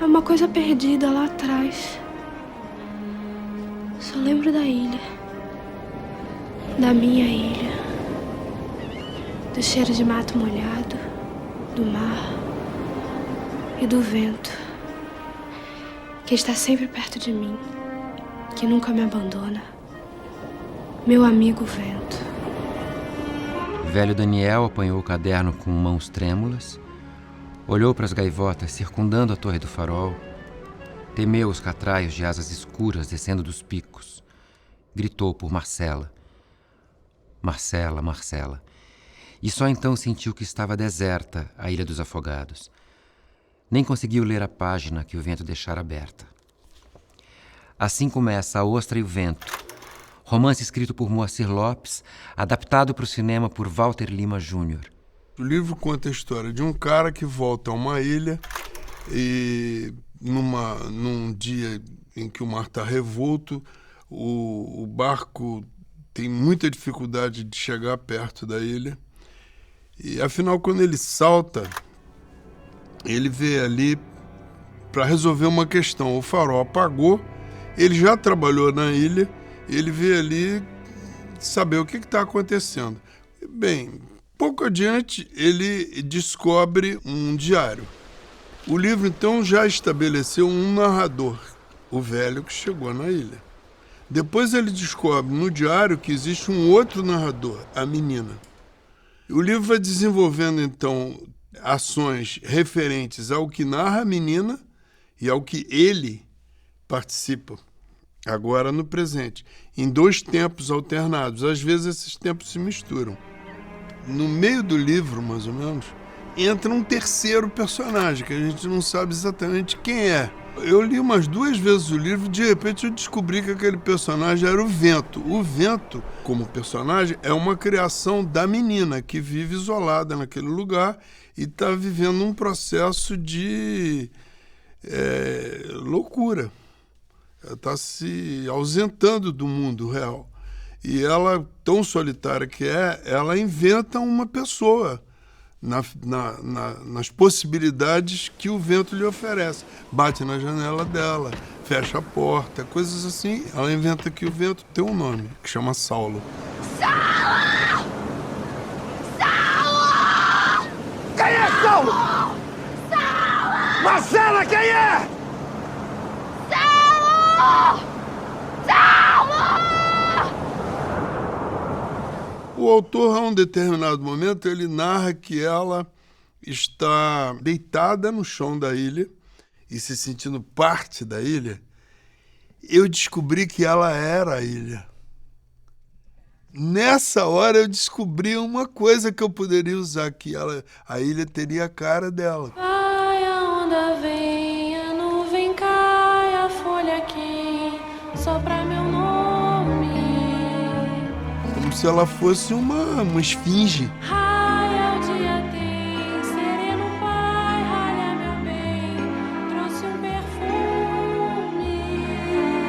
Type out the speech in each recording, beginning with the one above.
É uma coisa perdida lá atrás. Só lembro da ilha. Da minha ilha. Do cheiro de mato molhado. Do mar. E do vento. Que está sempre perto de mim. Que nunca me abandona. Meu amigo vento. Velho Daniel apanhou o caderno com mãos trêmulas, olhou para as gaivotas circundando a torre do farol, temeu os catraios de asas escuras descendo dos picos, gritou por Marcela. Marcela, Marcela. E só então sentiu que estava deserta a Ilha dos Afogados. Nem conseguiu ler a página que o vento deixara aberta. Assim começa A Ostra e o Vento, romance escrito por Moacir Lopes, adaptado para o cinema por Walter Lima Jr. O livro conta a história de um cara que volta a uma ilha e num dia em que o mar está revolto, o barco tem muita dificuldade de chegar perto da ilha. E afinal, quando ele salta, ele vê ali para resolver uma questão. O farol apagou, ele já trabalhou na ilha, ele vê ali saber o que está acontecendo. Bem, pouco adiante ele descobre um diário. O livro então já estabeleceu um narrador, o velho que chegou na ilha. Depois ele descobre no diário que existe um outro narrador, a menina. O livro vai desenvolvendo então ações referentes ao que narra a menina e ao que ele participa. Agora no presente, em 2 tempos alternados. Às vezes esses tempos se misturam. No meio do livro, mais ou menos, entra um terceiro personagem, que a gente não sabe exatamente quem é. Eu li umas 2 vezes o livro e de repente eu descobri que aquele personagem era o Vento. O Vento, como personagem, é uma criação da menina que vive isolada naquele lugar e está vivendo um processo de loucura. Ela está se ausentando do mundo real. E ela, tão solitária que é, ela inventa uma pessoa nas possibilidades que o vento lhe oferece. Bate na janela dela, fecha a porta, coisas assim. Ela inventa que o vento tem um nome, que chama Saulo. Saulo! Saulo! Quem é Saulo? Saulo! Marcela, quem é? Saulo! Saulo! O autor, a um determinado momento, ele narra que ela está deitada no chão da ilha e se sentindo parte da ilha. Eu descobri que ela era a ilha. Nessa hora eu descobri uma coisa que eu poderia usar, que a ilha teria a cara dela. Vai, a onda vem, a nuvem cai, a folha quem sopra meu nome. Como se ela fosse uma esfinge. Raia o dia tem, sereno pai, ralha meu bem, trouxe um perfume.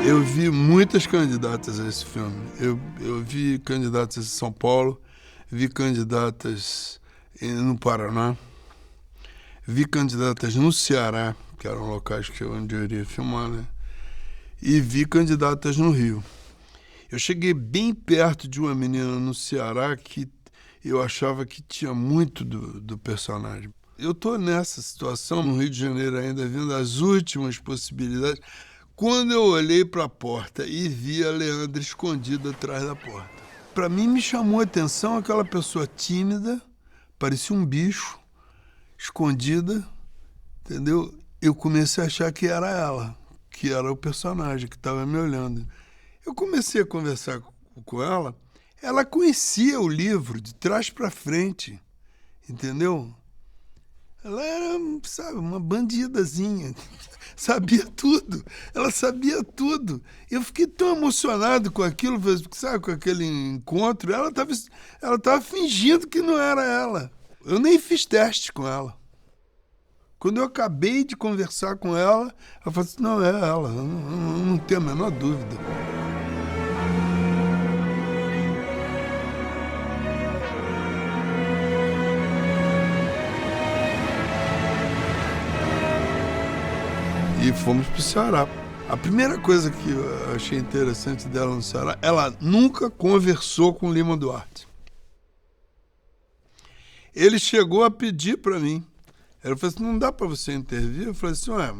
Eu vi muitas candidatas a esse filme. Eu vi candidatas em São Paulo, vi candidatas no Paraná, vi candidatas no Ceará, que eram locais onde eu iria filmar, né? E vi candidatas no Rio. Eu cheguei bem perto de uma menina no Ceará que eu achava que tinha muito do personagem. Eu estou nessa situação, no Rio de Janeiro ainda, vendo as últimas possibilidades, quando eu olhei para a porta e vi a Leandra escondida atrás da porta. Para mim, me chamou a atenção aquela pessoa tímida, parecia um bicho, escondida, entendeu? Eu comecei a achar que era ela, que era o personagem que estava me olhando. Eu comecei a conversar com ela, ela conhecia o livro de trás para frente, entendeu? Ela era, sabe, uma bandidazinha, sabia tudo, ela sabia tudo. Eu fiquei tão emocionado com aquilo, sabe, com aquele encontro, ela estava fingindo que não era ela. Eu nem fiz teste com ela. Quando eu acabei de conversar com ela, ela falou assim, não, é ela, eu não tenho a menor dúvida. E fomos pro Ceará. A primeira coisa que eu achei interessante dela no Ceará, ela nunca conversou com Lima Duarte. Ele chegou a pedir para mim. Ele falou assim, não dá para você intervir? Eu falei assim, ué,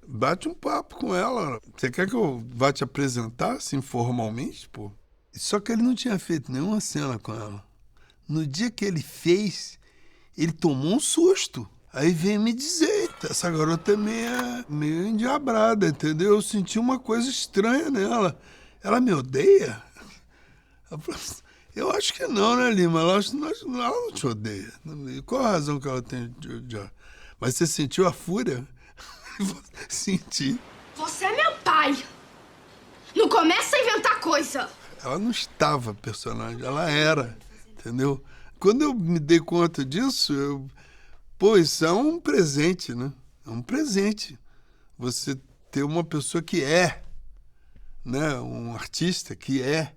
bate um papo com ela. Você quer que eu vá te apresentar, assim, formalmente, pô? Só que ele não tinha feito nenhuma cena com ela. No dia que ele fez, ele tomou um susto. Aí veio me dizer, essa garota é meio endiabrada, entendeu? Eu senti uma coisa estranha nela. Ela me odeia? Eu acho que não, né, Lima? Ela não te odeia. E qual a razão que ela tem de odiar? Mas você sentiu a fúria? Senti. Você é meu pai. Não começa a inventar coisa. Ela não estava personagem, ela era, entendeu? Quando eu me dei conta disso, pô, isso é um presente, né? É um presente. Você ter uma pessoa que é, né? Um artista que é,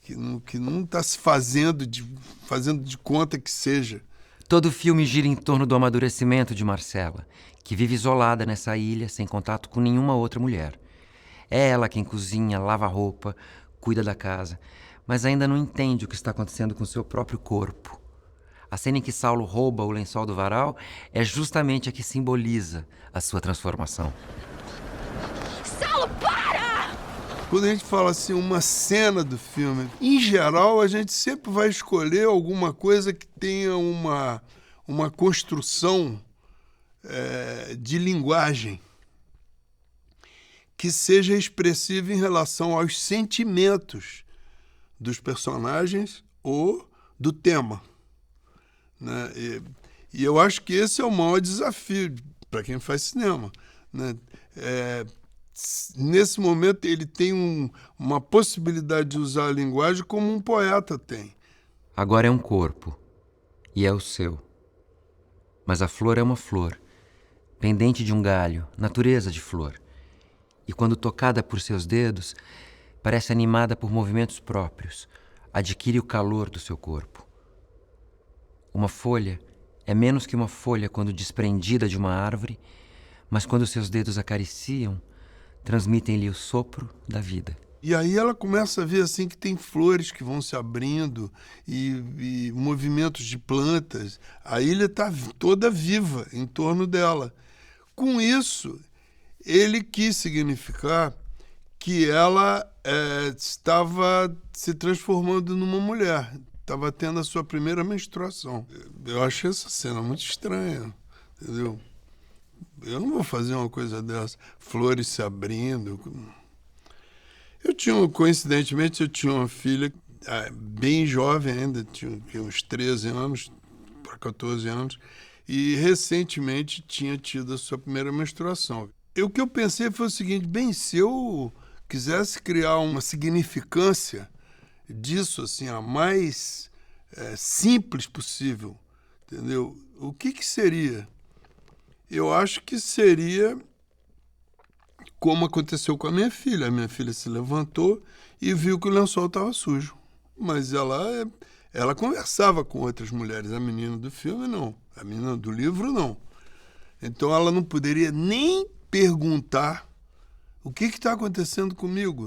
que não está se fazendo de conta que seja. Todo o filme gira em torno do amadurecimento de Marcela, que vive isolada nessa ilha, sem contato com nenhuma outra mulher. É ela quem cozinha, lava a roupa, cuida da casa, mas ainda não entende o que está acontecendo com seu próprio corpo. A cena em que Saulo rouba o lençol do varal é justamente a que simboliza a sua transformação. Saulo, para! Quando a gente fala assim, uma cena do filme, em geral, a gente sempre vai escolher alguma coisa que tenha uma construção de linguagem que seja expressiva em relação aos sentimentos dos personagens ou do tema, né? E eu acho que esse é o maior desafio para quem faz cinema, né? Nesse momento ele tem uma possibilidade de usar a linguagem como um poeta tem. Agora é um corpo, e é o seu. Mas a flor é uma flor, pendente de um galho, natureza de flor. E quando tocada por seus dedos, parece animada por movimentos próprios, adquire o calor do seu corpo. Uma folha é menos que uma folha quando desprendida de uma árvore, mas quando seus dedos acariciam, transmitem-lhe o sopro da vida. E aí ela começa a ver assim que tem flores que vão se abrindo e movimentos de plantas. A ilha está toda viva em torno dela. Com isso, ele quis significar que ela estava se transformando numa mulher, estava tendo a sua primeira menstruação. Eu achei essa cena muito estranha, entendeu? Eu não vou fazer uma coisa dessa, flores se abrindo. Coincidentemente, eu tinha uma filha bem jovem ainda, tinha uns 13 anos para 14 anos, e recentemente tinha tido a sua primeira menstruação. O que eu pensei foi o seguinte, se eu quisesse criar uma significância disso, assim, a mais simples possível, entendeu? O que seria? Eu acho que seria como aconteceu com a minha filha. A minha filha se levantou e viu que o lençol estava sujo. Mas ela conversava com outras mulheres. A menina do filme, não. A menina do livro, não. Então ela não poderia nem perguntar o que está acontecendo comigo.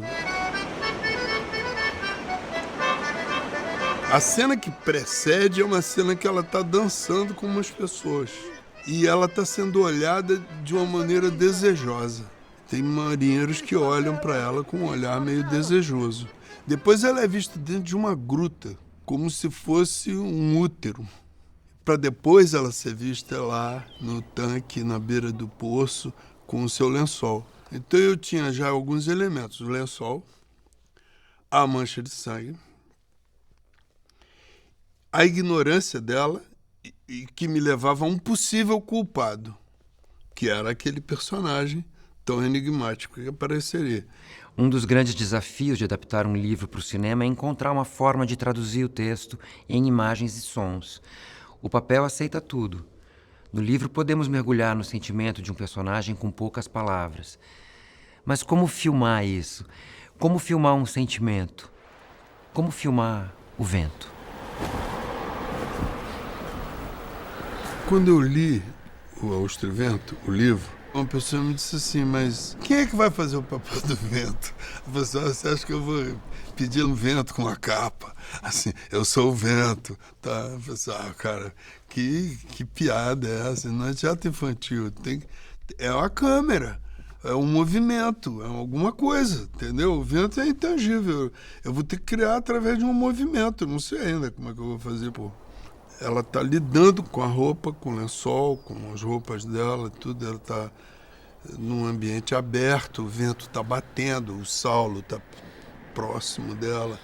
A cena que precede é uma cena que ela está dançando com umas pessoas. E ela está sendo olhada de uma maneira desejosa. Tem marinheiros que olham para ela com um olhar meio desejoso. Depois ela é vista dentro de uma gruta, como se fosse um útero. Para depois ela ser vista lá no tanque, na beira do poço, com o seu lençol. Então eu tinha já alguns elementos. O lençol, a mancha de sangue, a ignorância dela e que me levava a um possível culpado, que era aquele personagem tão enigmático que apareceria. Um dos grandes desafios de adaptar um livro para o cinema é encontrar uma forma de traduzir o texto em imagens e sons. O papel aceita tudo. No livro podemos mergulhar no sentimento de um personagem com poucas palavras. Mas como filmar isso? Como filmar um sentimento? Como filmar o vento? Quando eu li o Austro e Vento, o livro, Uma pessoa me disse assim, mas quem é que vai fazer o papel do vento? A pessoa, você acha que eu vou pedir um vento com uma capa? Assim, eu sou o vento, tá? A pessoa, cara, que piada é essa? Não é teatro infantil, é uma câmera, é um movimento, é alguma coisa, entendeu? O vento é intangível, eu vou ter que criar através de um movimento, não sei ainda como é que eu vou fazer, pô. Ela está lidando com a roupa, com o lençol, com as roupas dela, tudo. Ela está num ambiente aberto, o vento está batendo, o Saulo está próximo dela.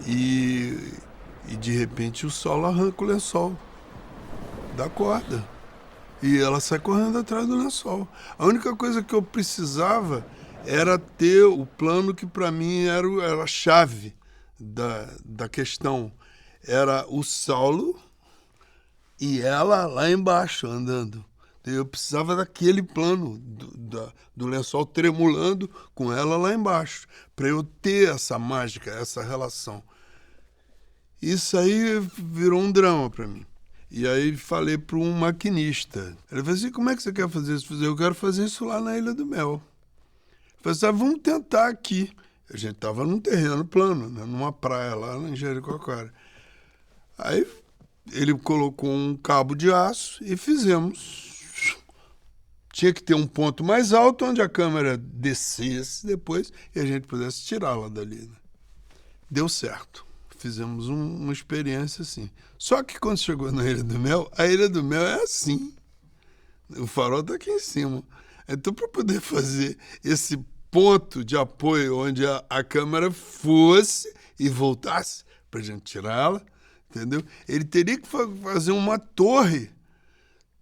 E de repente o Saulo arranca o lençol da corda. E ela sai correndo atrás do lençol. A única coisa que eu precisava era ter o plano que para mim era a chave da questão. Era o Saulo e ela lá embaixo, andando. Eu precisava daquele plano, do lençol tremulando com ela lá embaixo, para eu ter essa mágica, essa relação. Isso aí virou um drama para mim. E aí falei para um maquinista. Ele falou assim, como é que você quer fazer isso? Eu quero fazer isso lá na Ilha do Mel. Eu falei assim, vamos tentar aqui. A gente estava num terreno plano, né, numa praia lá em Jericoacoara. Aí ele colocou um cabo de aço e fizemos. Tinha que ter um ponto mais alto onde a câmera descesse depois e a gente pudesse tirá-la dali. Né? Deu certo. Fizemos uma experiência assim. Só que quando chegou na Ilha do Mel, a Ilha do Mel é assim. O farol está aqui em cima. Então, para poder fazer esse ponto de apoio onde a câmera fosse e voltasse para a gente tirá-la, entendeu? Ele teria que fazer uma torre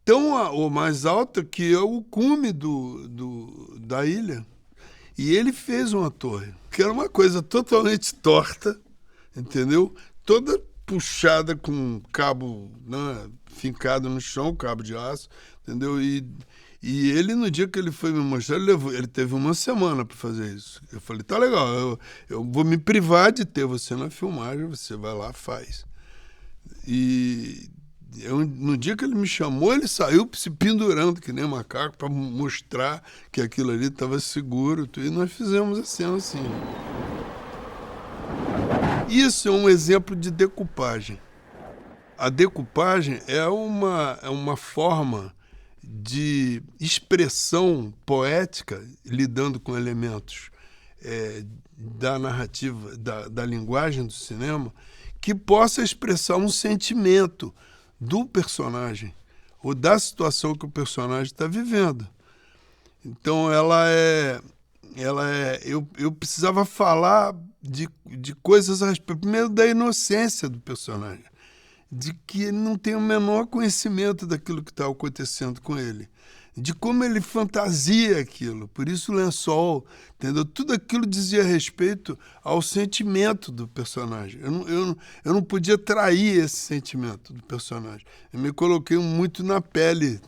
tão ou mais alta que é o cume da ilha. E ele fez uma torre, que era uma coisa totalmente torta, entendeu? Toda puxada com um cabo, né, fincado no chão, cabo de aço, entendeu? E ele, no dia que ele foi me mostrar, ele teve uma semana para fazer isso. Eu falei, tá legal, eu vou me privar de ter você na filmagem, você vai lá, faz. E no dia que ele me chamou, ele saiu se pendurando que nem macaco para mostrar que aquilo ali estava seguro. E nós fizemos a cena assim. Isso é um exemplo de decupagem. A decupagem é uma forma de expressão poética lidando com elementos da narrativa, da linguagem do cinema, que possa expressar um sentimento do personagem ou da situação que o personagem está vivendo. Então eu precisava falar de coisas a respeito, primeiro da inocência do personagem, de que ele não tem o menor conhecimento daquilo que está acontecendo com ele, de como ele fantasia aquilo, por isso o lençol, entendeu? Tudo aquilo dizia respeito ao sentimento do personagem. Eu não podia trair esse sentimento do personagem. Eu me coloquei muito na pele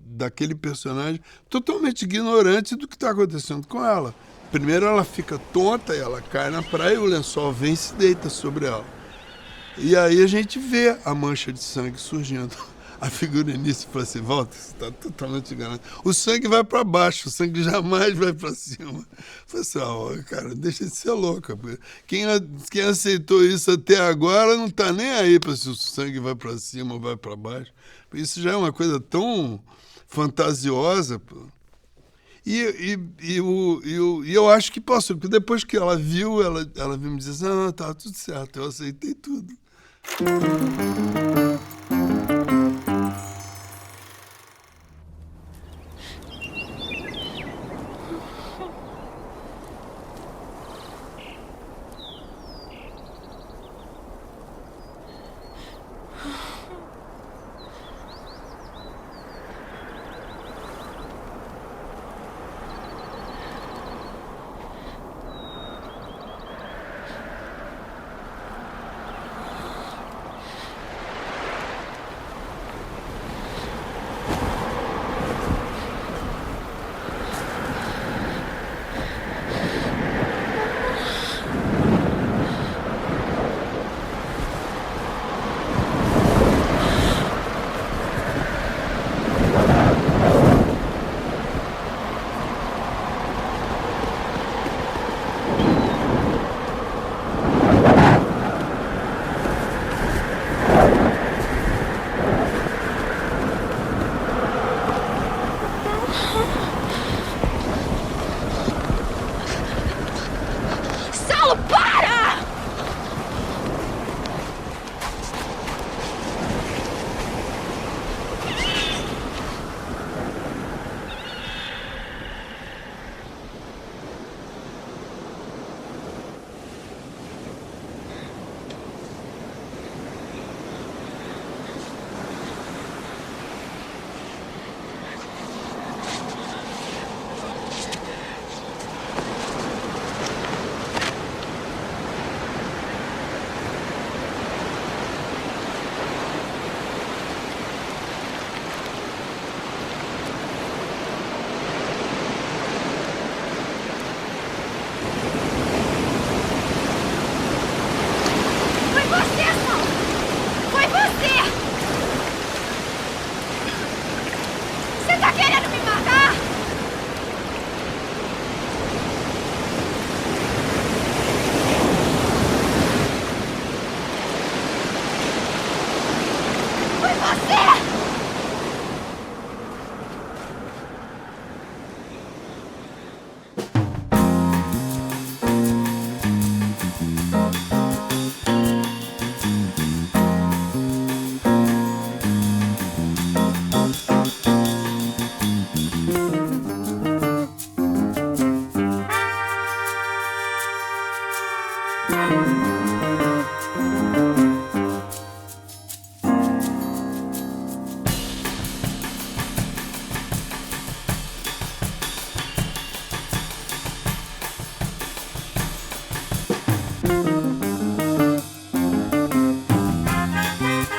daquele personagem, totalmente ignorante do que está acontecendo com ela. Primeiro ela fica tonta, e ela cai na praia, e o lençol vem e se deita sobre ela. E aí a gente vê a mancha de sangue surgindo. A figurinista fala assim, Walter, você está totalmente enganado. O sangue vai para baixo, o sangue jamais vai para cima. Eu falei assim, cara, deixa de ser louca. Quem aceitou isso até agora não está nem aí para se o sangue vai para cima ou vai para baixo. Isso já é uma coisa tão fantasiosa. Pô. E eu acho que passou, porque depois que ela viu, ela veio me dizer assim, não, tá tudo certo, eu aceitei tudo.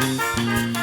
Música